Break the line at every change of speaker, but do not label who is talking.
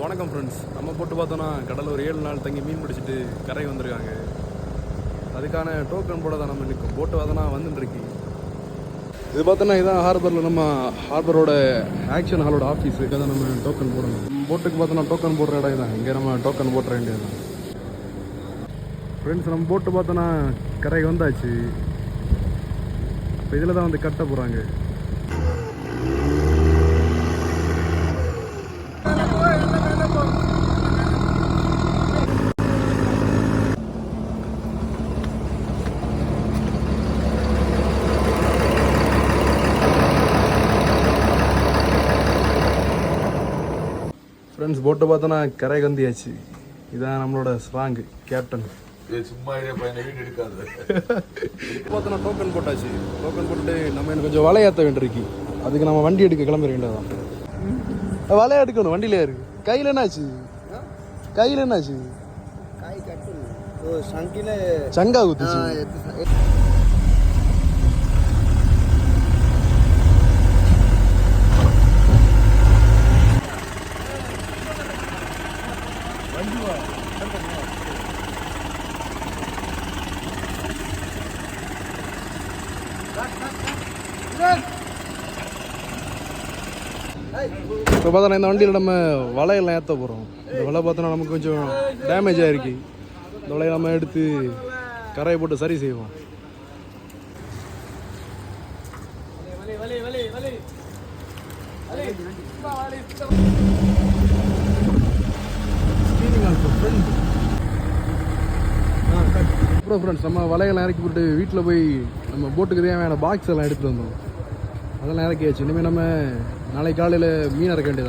வணக்கம் ஃப்ரெண்ட்ஸ். நம்ம போட்டு பார்த்தோன்னா கடலில் ஒரு 7 நாள் தங்கி மீன் பிடிச்சிட்டு கரை வந்திருக்காங்க. அதுக்கான டோக்கன் போட தான் நம்ம நிற்கும். போட்டு பார்த்தோன்னா வந்துட்டுருக்கு. இது பார்த்தோன்னா இதுதான் ஹார்பரில் நம்ம ஹார்பரோட ஆக்ஷன் ஹாலோட ஆஃபீஸு. இதை தான் நம்ம டோக்கன் போடணும். போட்டுக்கு பார்த்தோன்னா டோக்கன் போடுற இடம் தான். இங்கே நம்ம டோக்கன் போட்டுற வேண்டியது தான். ஃப்ரெண்ட்ஸ், நம்ம போட்டு பார்த்தோன்னா கரைக்கு வந்தாச்சு. இப்போ இதில் தான் வந்து கட்ட போகிறாங்க. ஃப்ரெண்ட்ஸ், போட்டு பார்த்தோன்னா கரைக்கு வந்தியாச்சு. இதான் நம்மளோட ஸ்ட்ராங்கு கேப்டன்.
சும்மா வீடு எடுக்காது.
பார்த்தோன்னா டோக்கன் போட்டாச்சு. டோக்கன் போட்டுட்டு நம்ம எனக்கு கொஞ்சம் வலையாற்ற வேண்டியிருக்கு. அதுக்கு நம்ம வண்டி எடுக்க கிளம்ப வேண்டியதான். வலையா எடுக்கணும். வண்டியிலே இருக்கு. கையில் என்னாச்சு? கையில் என்னாச்சு? சங்கா குத்துச்சு. இப்போ பார்த்தோன்னா இந்த வண்டியில் நம்ம வலையெல்லாம் ஏற்ற போகிறோம். இந்த வலை பார்த்தோன்னா நமக்கு கொஞ்சம் டேமேஜ் ஆகிருக்கு. இந்த வலையை நம்ம எடுத்து கரையை போட்டு சரி செய்வோம். அப்புறம் ஃப்ரெண்ட்ஸ், நம்ம வலையெல்லாம் இறக்கி போட்டு வீட்டில் போய் நம்ம போட்டுக்கு தேவையான பாக்ஸ் எல்லாம் எடுத்துகிட்டு வந்தோம். அதெல்லாம் இறக்கியாச்சு. இனிமேல் நம்ம நாளைக்கு காலையில் மீன் இறக்க வேண்டியது.